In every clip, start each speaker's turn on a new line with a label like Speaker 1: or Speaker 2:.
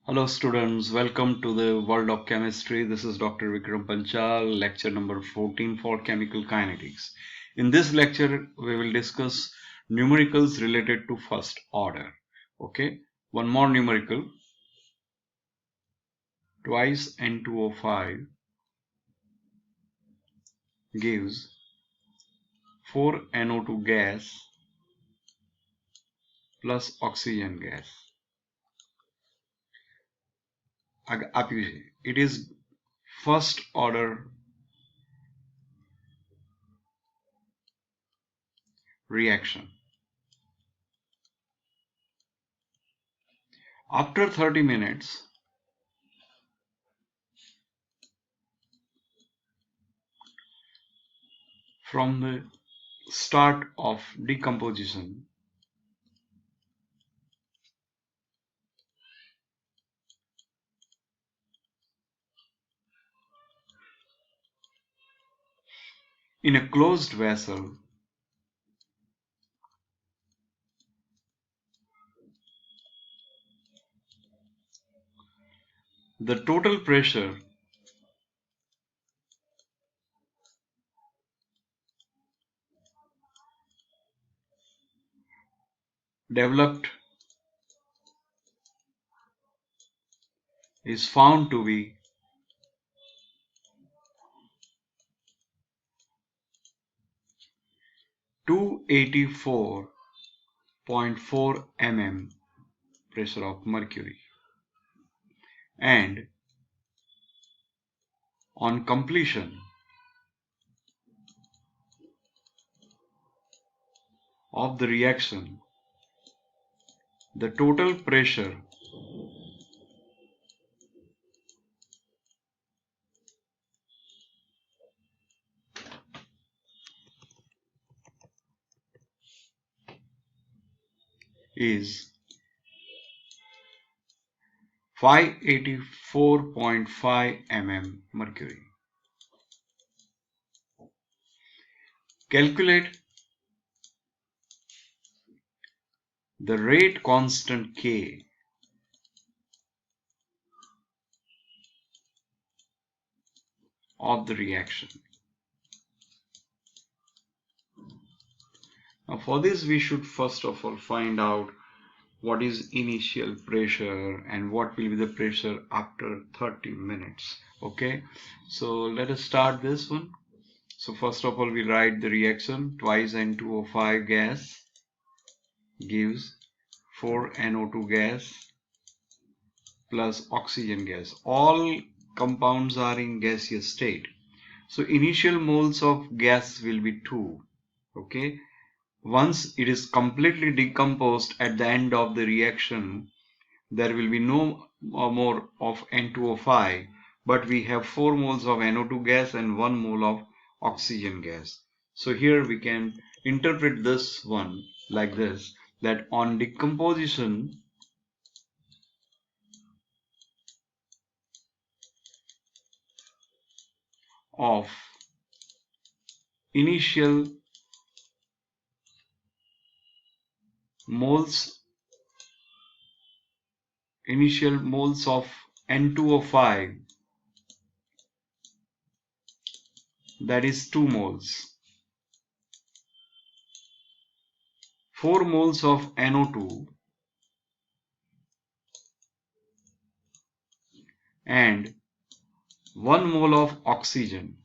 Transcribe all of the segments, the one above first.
Speaker 1: Hello students, welcome to the world of chemistry. This is Dr. Vikram Panchal, lecture number 14 for chemical kinetics. In this lecture, we will discuss numericals related to first order. Okay, one more numerical, twice N2O5 gives 4NO2 gas plus oxygen gas. It is first order reaction. After 30 minutes, from the start of decomposition, in a closed vessel, the total pressure developed is found to be 284.4 mm pressure of mercury, and on completion of the reaction, the total pressure is 584.5 mm mercury. Calculate the rate constant K of the reaction. Now for this we should first of all find out what is initial pressure and what will be the pressure after 30 minutes. Okay, so let us start this one. So first of all we write the reaction. Twice N2O5 gas gives 4NO2 gas plus oxygen gas. All compounds are in gaseous state, so initial moles of gas will be 2. Okay, once it is completely decomposed at the end of the reaction, there will be no more of N2O5, but we have 4 moles of NO2 gas and 1 mole of oxygen gas. So here we can interpret this one like this, that on decomposition of initial moles of N2O5, that is 2 moles, 4 moles of NO2 and 1 mole of oxygen,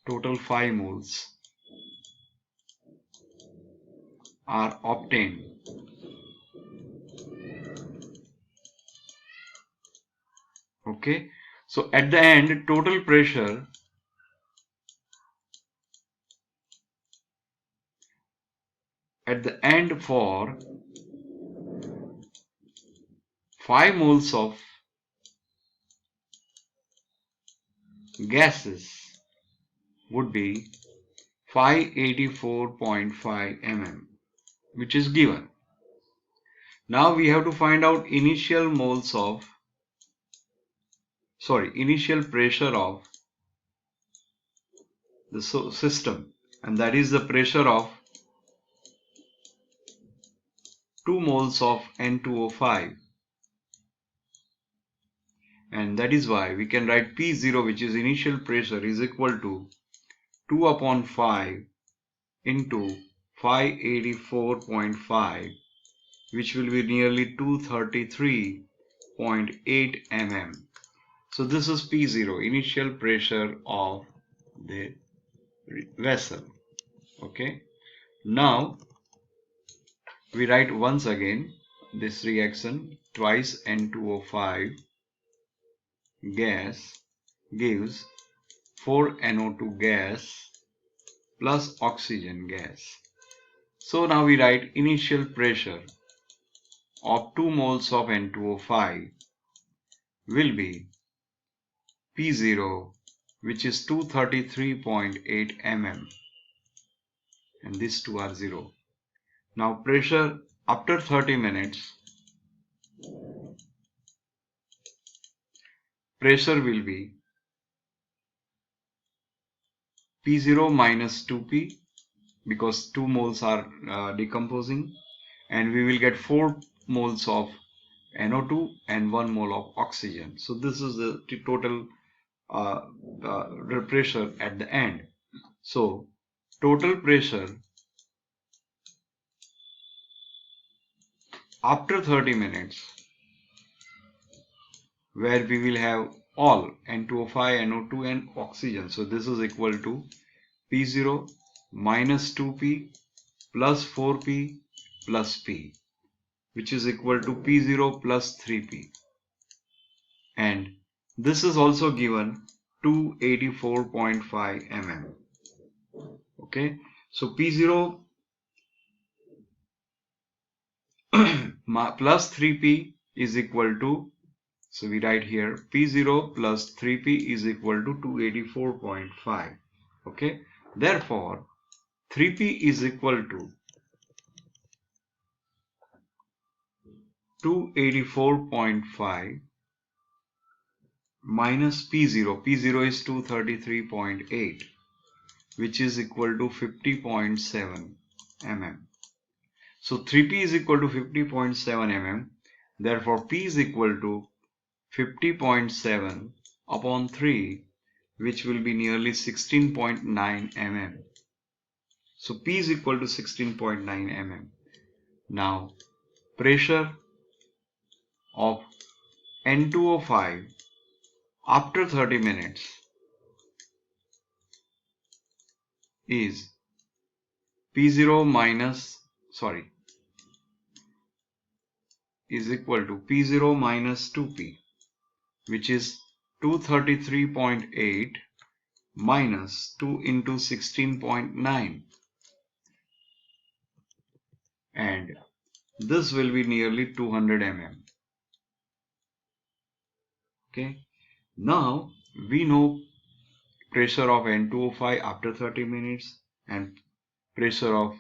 Speaker 1: total 5 moles are obtained. Okay, so at the end, total pressure at the end for 5 moles of gases would be 584.5 mm, which is given. Now we have to find out initial pressure of the system, and that is the pressure of 2 moles of N2O5, and that is why we can write P0, which is initial pressure, is equal to 2 upon 5 into 584.5, which will be nearly 233.8 mm. So this is P0, initial pressure of the vessel. Okay. Now we write once again this reaction, twice N2O5 gas gives 4NO2 gas plus oxygen gas. So now we write initial pressure of 2 moles of N2O5 will be P0, which is 233.8 mm, and these two are 0. Now pressure after 30 minutes, pressure will be P0 minus 2P, because 2 moles are decomposing, and we will get 4 moles of NO2 and 1 mole of oxygen. So this is the total pressure at the end. So total pressure after 30 minutes, where we will have all N2O5, NO2 and oxygen. So this is equal to P0 minus 2P plus 4P plus P, which is equal to P0 plus 3P. And this is also given 284.5 mm. Okay, so P0 plus 3P is equal to, so we write here P0 plus 3P is equal to 284.5. Okay, therefore 3P is equal to 284.5 minus P0. P0 is 233.8, which is equal to 50.7 mm. So 3P is equal to 50.7 mm. Therefore P is equal to 50.7 upon 3, which will be nearly 16.9 mm. So P is equal to 16.9 mm. Now pressure of N2O5 after 30 minutes is P0 minus, is equal to P0 minus 2P, which is 233.8 minus 2 into 16.9, and this will be nearly 200 mm. Okay, now we know pressure of N2O5 after 30 minutes and pressure of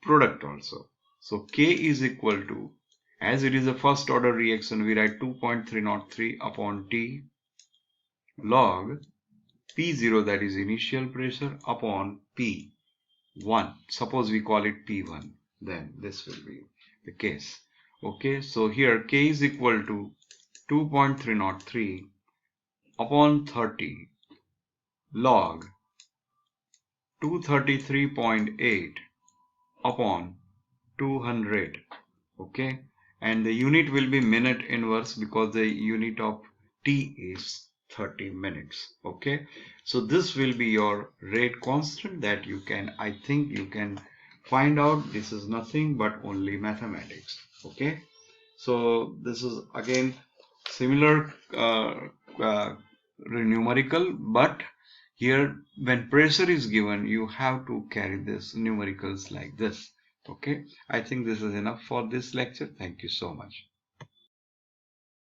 Speaker 1: product also. So K is equal to, as it is a first order reaction, we write 2.303 upon T log P0, that is initial pressure, upon P1. Suppose we call it P1, then this will be the case. Okay, so here K is equal to 2.303 upon 30 log 233.8 upon 200. Okay, and the unit will be minute inverse because the unit of T is 30 minutes. Okay, so this will be your rate constant that you can, I think you can find out. This is nothing but only mathematics. Okay, so this is again similar numerical, but here when pressure is given, you have to carry this numericals like this. Okay, I think this is enough for this lecture. Thank you so much.